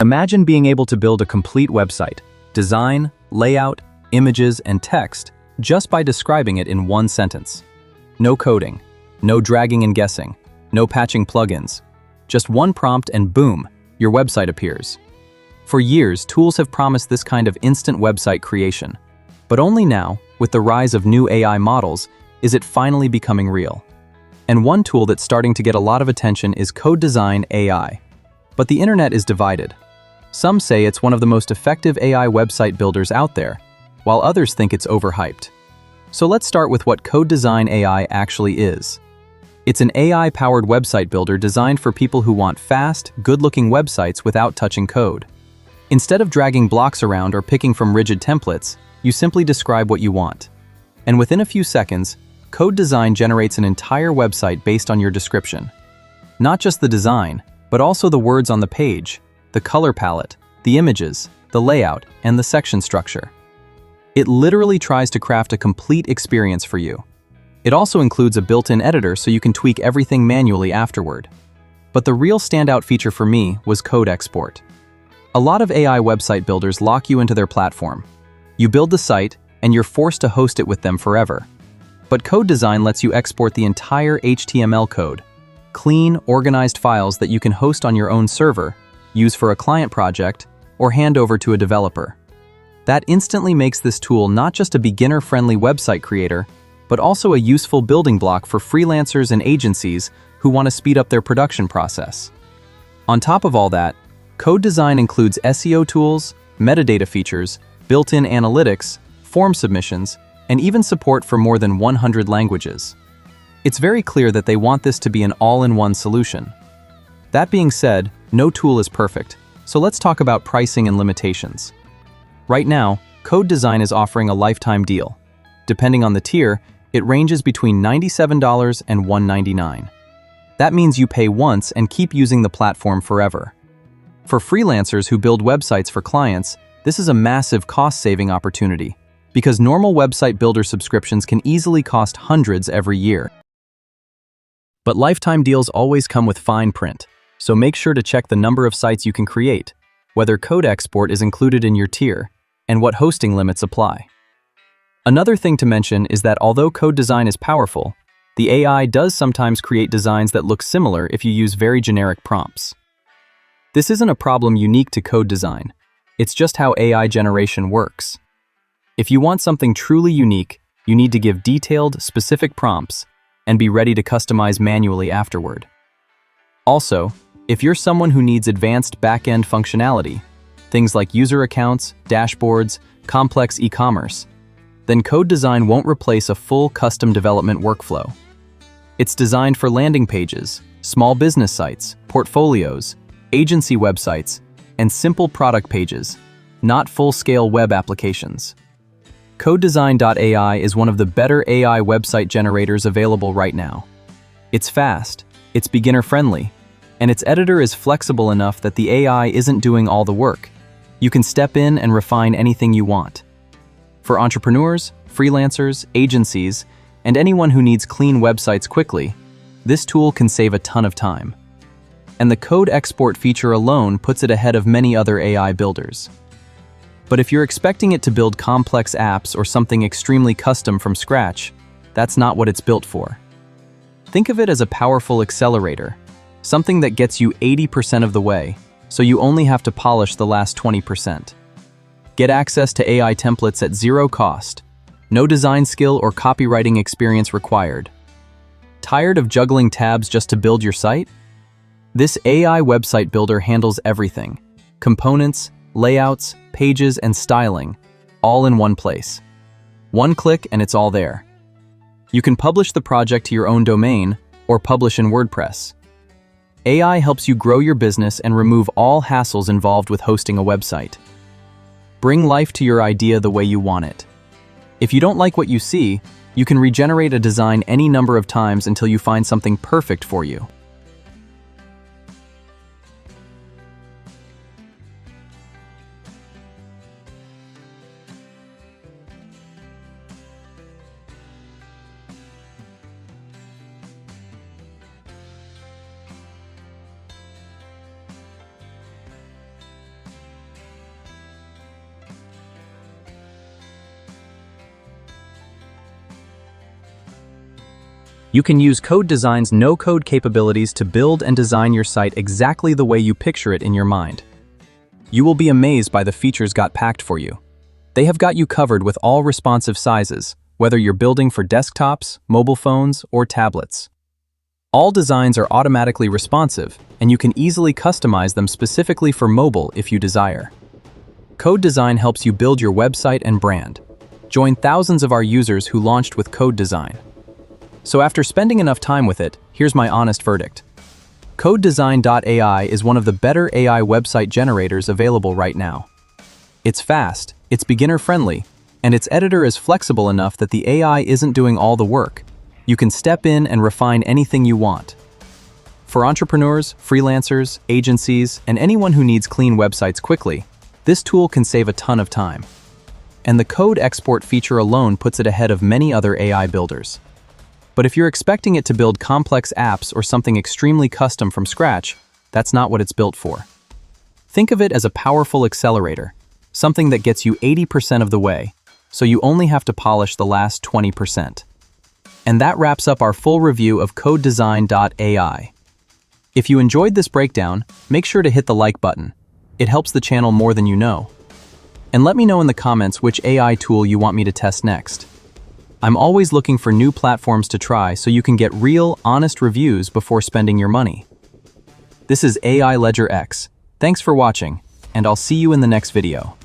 Imagine being able to build a complete website, design, layout, images, and text just by describing it in one sentence. No coding, no dragging and guessing, no patching plugins. Just one prompt and boom, your website appears. For years, tools have promised this kind of instant website creation. But only now, with the rise of new AI models, is it finally becoming real. And one tool that's starting to get a lot of attention is CodeDesign.ai. But the internet is divided. Some say it's one of the most effective AI website builders out there, while others think it's overhyped. So let's start with what CodeDesign.ai actually is. It's an AI-powered website builder designed for people who want fast, good-looking websites without touching code. Instead of dragging blocks around or picking from rigid templates, you simply describe what you want. And within a few seconds, CodeDesign generates an entire website based on your description. Not just the design, but also the words on the page, the color palette, the images, the layout, and the section structure. It literally tries to craft a complete experience for you. It also includes a built-in editor so you can tweak everything manually afterward. But the real standout feature for me was code export. A lot of AI website builders lock you into their platform. You build the site, and you're forced to host it with them forever. But CodeDesign lets you export the entire HTML code, clean, organized files that you can host on your own server, use for a client project, or hand over to a developer. That instantly makes this tool not just a beginner-friendly website creator, but also a useful building block for freelancers and agencies who want to speed up their production process. On top of all that, CodeDesign includes SEO tools, metadata features, built-in analytics, form submissions, and even support for more than 100 languages. It's very clear that they want this to be an all-in-one solution. That being said, no tool is perfect, so let's talk about pricing and limitations. Right now, CodeDesign is offering a lifetime deal. Depending on the tier, it ranges between $97 and $199. That means you pay once and keep using the platform forever. For freelancers who build websites for clients, this is a massive cost-saving opportunity, because normal website builder subscriptions can easily cost hundreds every year. But lifetime deals always come with fine print, so make sure to check the number of sites you can create, whether code export is included in your tier, and what hosting limits apply. Another thing to mention is that although CodeDesign is powerful, the AI does sometimes create designs that look similar if you use very generic prompts. This isn't a problem unique to CodeDesign, it's just how AI generation works. If you want something truly unique, you need to give detailed, specific prompts and be ready to customize manually afterward. Also, if you're someone who needs advanced back-end functionality, things like user accounts, dashboards, complex e-commerce, then CodeDesign won't replace a full custom development workflow. It's designed for landing pages, small business sites, portfolios, agency websites, and simple product pages, not full-scale web applications. CodeDesign.ai is one of the better AI website generators available right now. It's fast, it's beginner-friendly, and its editor is flexible enough that the AI isn't doing all the work. You can step in and refine anything you want. For entrepreneurs, freelancers, agencies, and anyone who needs clean websites quickly, this tool can save a ton of time. And the code export feature alone puts it ahead of many other AI builders. But if you're expecting it to build complex apps or something extremely custom from scratch, that's not what it's built for. Think of it as a powerful accelerator, something that gets you 80% of the way, so you only have to polish the last 20%. Get access to AI templates at zero cost. No design skill or copywriting experience required. Tired of juggling tabs just to build your site? This AI website builder handles everything: components, layouts, pages, and styling, all in one place. One click and it's all there. You can publish the project to your own domain or publish in WordPress. AI helps you grow your business and remove all hassles involved with hosting a website. Bring life to your idea the way you want it. If you don't like what you see, you can regenerate a design any number of times until you find something perfect for you. You can use CodeDesign's no-code capabilities to build and design your site exactly the way you picture it in your mind. You will be amazed by the features got packed for you. They have got you covered with all responsive sizes, whether you're building for desktops, mobile phones, or tablets. All designs are automatically responsive, and you can easily customize them specifically for mobile if you desire. CodeDesign helps you build your website and brand. Join thousands of our users who launched with CodeDesign. So after spending enough time with it, here's my honest verdict. CodeDesign.ai is one of the better AI website generators available right now. It's fast, it's beginner-friendly, and its editor is flexible enough that the AI isn't doing all the work. You can step in and refine anything you want. For entrepreneurs, freelancers, agencies, and anyone who needs clean websites quickly, this tool can save a ton of time. And the code export feature alone puts it ahead of many other AI builders. But if you're expecting it to build complex apps or something extremely custom from scratch, that's not what it's built for. Think of it as a powerful accelerator, something that gets you 80% of the way, so you only have to polish the last 20%. And that wraps up our full review of CodeDesign.ai. If you enjoyed this breakdown, make sure to hit the like button. It helps the channel more than you know. And let me know in the comments which AI tool you want me to test next. I'm always looking for new platforms to try so you can get real, honest reviews before spending your money. This is AI LedgerX. Thanks for watching, and I'll see you in the next video.